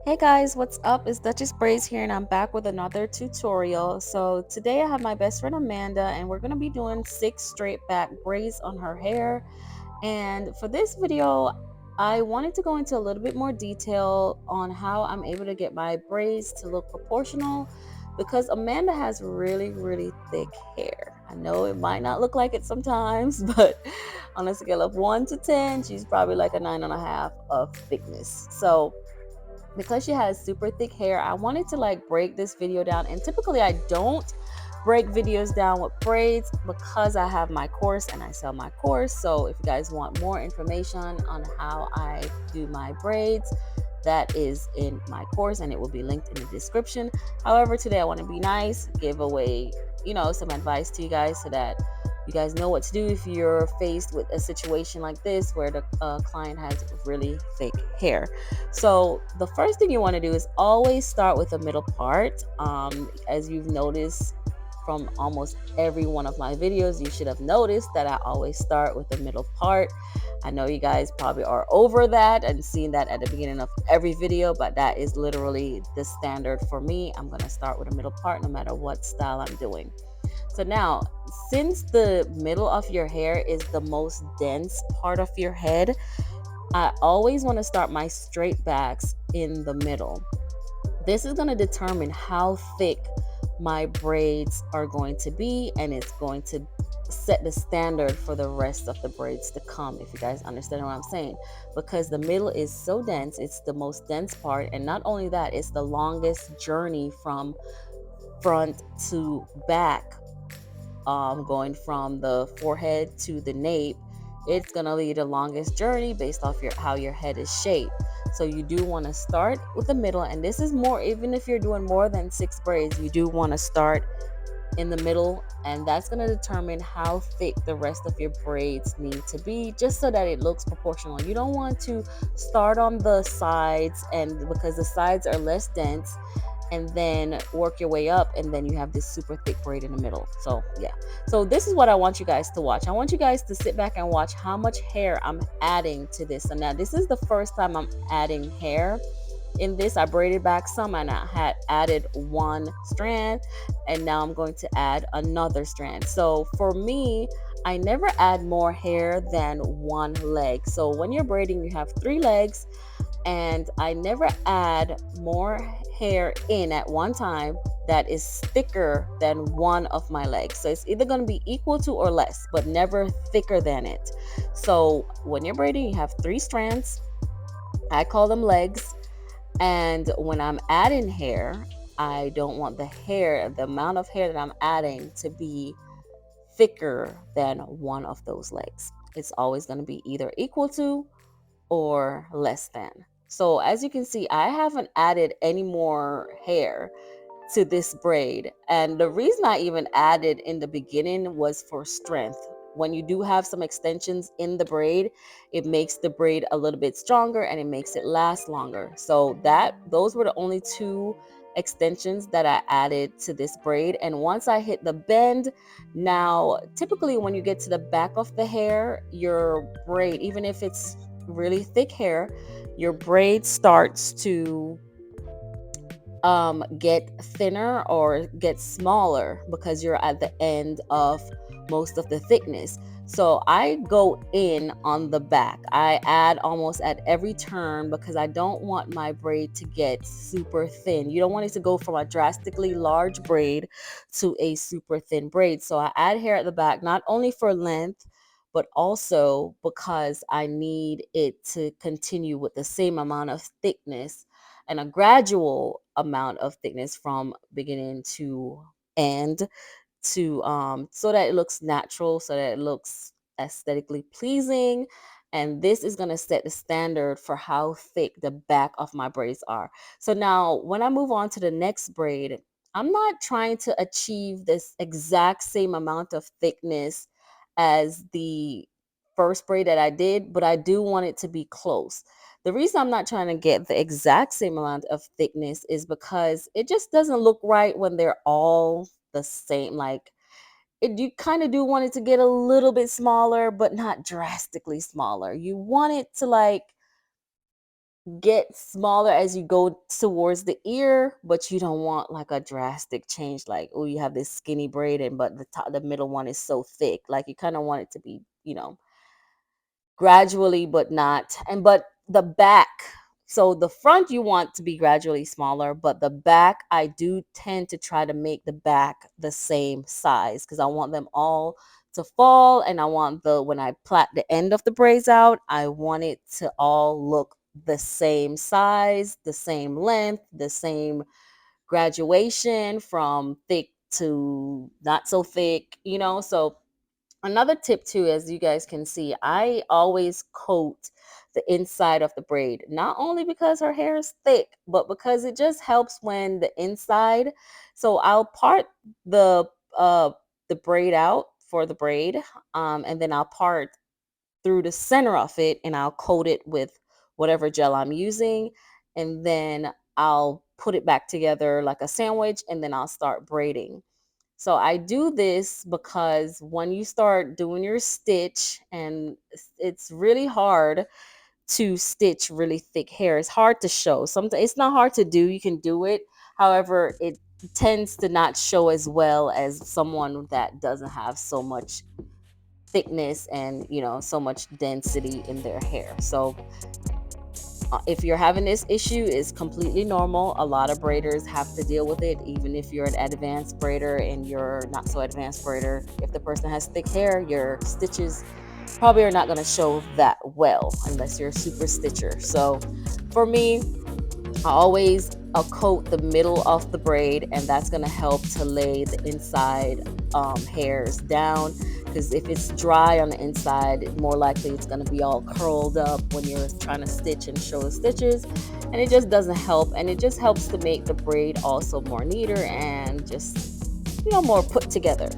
Hey guys, what's up? It's Duchess Braids here, and I'm back with another tutorial. So today I have my best friend Amanda, and we're gonna be doing 6 straight back braids on her hair. And for this video, I wanted to go into a little bit more detail on how I'm able to get my braids to look proportional, because Amanda has really, really thick hair. I know it might not look like it sometimes, but on a scale of 1 to 10, she's probably like a 9.5 of thickness. So because she has super thick hair, I wanted to like break this video down. And typically I don't break videos down with braids because I have my course and I sell my course. So if you guys want more information on how I do my braids, that is in my course and it will be linked in the description. However, today I want to be nice, give away, some advice to you guys so that you guys know what to do if you're faced with a situation like this where the client has really thick hair. So the first thing you want to do is always start with the middle part. As you've noticed from almost every one of my videos, you should have noticed that I always start with the middle part. I know you guys probably are over that and seeing that at the beginning of every video, but that is literally the standard for me. I'm going to start with the middle part no matter what style I'm doing. So now, since the middle of your hair is the most dense part of your head, I always want to start my straight backs in the middle. This is going to determine how thick my braids are going to be, and it's going to set the standard for the rest of the braids to come, if you guys understand what I'm saying. Because the middle is so dense, it's the most dense part, and not only that, it's the longest journey from front to back, going from the forehead to the nape. It's gonna lead the longest journey based off how your head is shaped. So you do want to start with the middle, and this is more, even if you're doing more than 6 braids, you do want to start in the middle, and that's going to determine how thick the rest of your braids need to be, just so that it looks proportional. You don't want to start on the sides, and because the sides are less dense, and then work your way up, and then you have this super thick braid in the middle. So yeah, so this is what I want you guys to watch. I want you guys to sit back and watch how much hair I'm adding to this. And now this is the first time I'm adding hair in this. I braided back some and I had added 1 strand, and now I'm going to add another strand. So for me, I never add more hair than 1 leg. So when you're braiding, you have 3 legs, and I never add more hair in at one time that is thicker than one of my legs. So it's either going to be equal to or less, but never thicker than it. So when you're braiding, you have 3 strands. I call them legs. And when I'm adding hair, I don't want the amount of hair that I'm adding to be thicker than one of those legs. It's always going to be either equal to or less than. So as you can see, I haven't added any more hair to this braid. And the reason I even added in the beginning was for strength. When you do have some extensions in the braid, it makes the braid a little bit stronger and it makes it last longer. So those were the only 2 extensions that I added to this braid. And once I hit the bend, now typically when you get to the back of the hair, your braid, even if it's really thick hair, your braid starts to get thinner or get smaller because you're at the end of most of the thickness. So I go in on the back. I add almost at every turn because I don't want my braid to get super thin. You don't want it to go from a drastically large braid to a super thin braid. So I add hair at the back, not only for length, but also because I need it to continue with the same amount of thickness and a gradual amount of thickness from beginning to end, to so that it looks natural, so that it looks aesthetically pleasing. And this is going to set the standard for how thick the back of my braids are. So now when I move on to the next braid, I'm not trying to achieve this exact same amount of thickness as the first braid that I did, but I do want it to be close. The reason I'm not trying to get the exact same amount of thickness is because it just doesn't look right when they're all the same. Like, you kind of do want it to get a little bit smaller, but not drastically smaller. You want it to like get smaller as you go towards the ear, but you don't want like a drastic change. Like, oh, you have this skinny braid, and but the middle one is so thick. Like, you kind of want it to be, gradually, but not. And but the back, so the front you want to be gradually smaller, but the back, I do tend to try to make the back the same size because I want them all to fall, and I want the when I plait the end of the braids out, I want it to all look the same size, the same length, the same graduation from thick to not so thick, so another tip too, as you guys can see, I always coat the inside of the braid, not only because her hair is thick, but because it just helps when the inside. So I'll part the uh the braid out for the braid, and then I'll part through the center of it, and I'll coat it with whatever gel I'm using, and then I'll put it back together like a sandwich, and then I'll start braiding. So I do this because when you start doing your stitch, and it's really hard to stitch really thick hair. It's hard to show. Sometimes it's not hard to do. You can do it. However, it tends to not show as well as someone that doesn't have so much thickness and, so much density in their hair. So if you're having this issue, it's completely normal. A lot of braiders have to deal with it, even if you're an advanced braider and you're not so advanced braider. If the person has thick hair, your stitches probably are not going to show that well unless you're a super stitcher. So for me, I always coat the middle of the braid, and that's going to help to lay the inside hairs down. Because if it's dry on the inside, more likely it's going to be all curled up when you're trying to stitch and show the stitches, and it just doesn't help. And it just helps to make the braid also more neater and just more put together.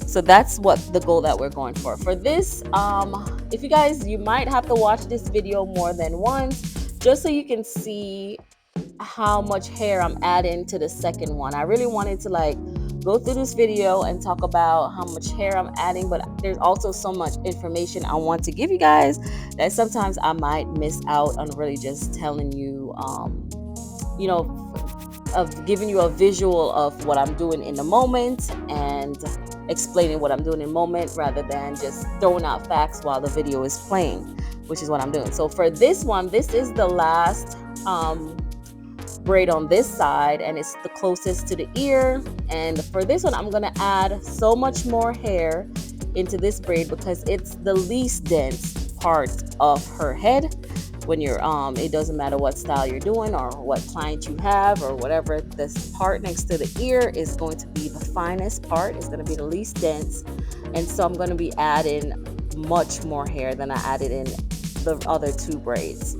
So that's what the goal that we're going for this. If you guys, you might have to watch this video more than once just so you can see how much hair I'm adding to the second one. I really wanted to like go through this video and talk about how much hair I'm adding, but there's also so much information I want to give you guys that sometimes I might miss out on really just telling you, you know, of giving you a visual of what I'm doing in the moment and explaining what I'm doing in the moment rather than just throwing out facts while the video is playing, which is what I'm doing. So for this one, this is the last braid on this side, and it's the closest to the ear. And for this one, I'm gonna add so much more hair into this braid because it's the least dense part of her head. When you're it doesn't matter what style you're doing or what client you have or whatever, this part next to the ear is going to be the finest part. It's going to be the least dense, and so I'm going to be adding much more hair than I added in the other two braids.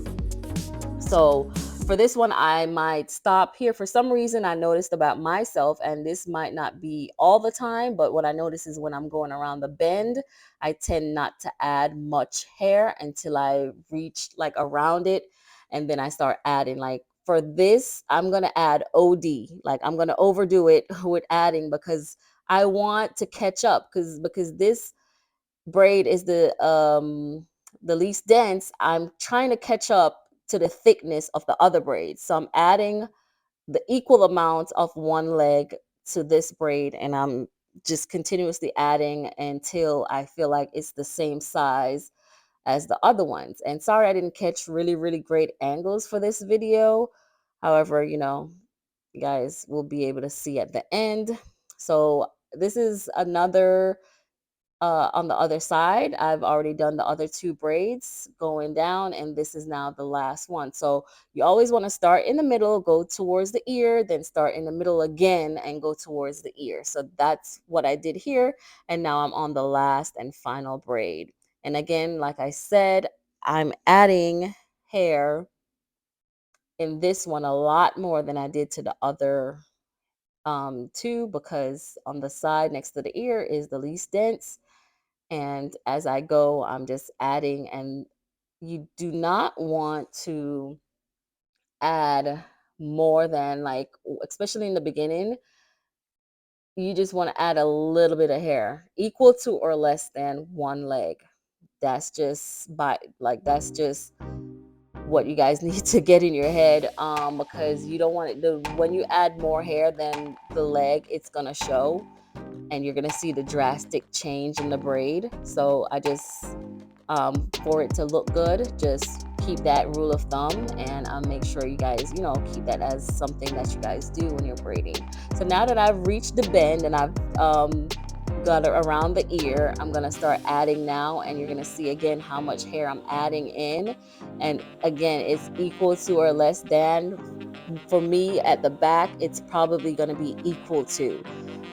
So for this one, I might stop here. For some reason, I noticed about myself, and this might not be all the time, but what I notice is when I'm going around the bend, I tend not to add much hair until I reach like around it. And then I start adding, like for this, I'm going to add OD. Like I'm going to overdo it with adding because I want to catch up because this braid is the least dense. I'm trying to catch up to the thickness of the other braids. So I'm adding the equal amount of one leg to this braid, and I'm just continuously adding until I feel like it's the same size as the other ones. And sorry I didn't catch really, really great angles for this video. However, you guys will be able to see at the end. So this is another on the other side. I've already done the other two braids going down, and this is now the last one. So you always want to start in the middle, go towards the ear, then start in the middle again and go towards the ear. So that's what I did here. And now I'm on the last and final braid. And again, like I said, I'm adding hair in this one a lot more than I did to the other two, because on the side next to the ear is the least dense, and as I go, I'm just adding. And you do not want to add more than like, especially in the beginning, you just want to add a little bit of hair equal to or less than one leg. That's just what you guys need to get in your head, because you don't want it to, when you add more hair than the leg, it's gonna show, and you're gonna see the drastic change in the braid. So I just, for it to look good, just keep that rule of thumb, and make sure you guys, keep that as something that you guys do when you're braiding. So now that I've reached the bend and I've got it around the ear, I'm gonna start adding now, and you're gonna see again how much hair I'm adding in. And again, it's equal to or less than. For me at the back, it's probably gonna be equal to,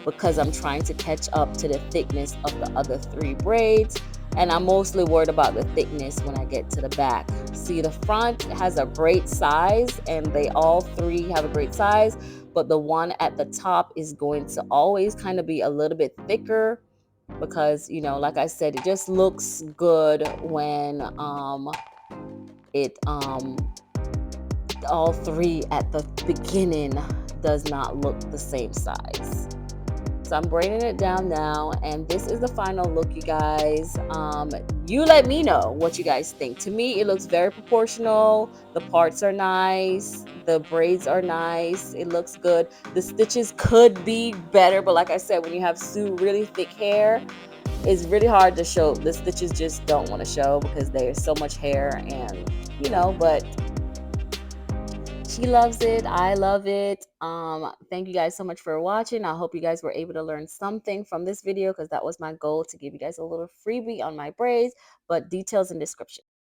because I'm trying to catch up to the thickness of the other 3 braids. And I'm mostly worried about the thickness when I get to the back. See, the front has a great size, and they all 3 have a great size, but the one at the top is going to always kind of be a little bit thicker, because, like I said, it just looks good when it all 3 at the beginning does not look the same size. So I'm braiding it down now, and this is the final look, you guys. You let me know what you guys think. To me, it looks very proportional. The parts are nice. The braids are nice. It looks good. The stitches could be better, but like I said, when you have really thick hair, it's really hard to show. The stitches just don't want to show because there's so much hair, and but she loves it. I love it. Thank you guys so much for watching. I hope you guys were able to learn something from this video, because that was my goal, to give you guys a little freebie on my braids, but details in description.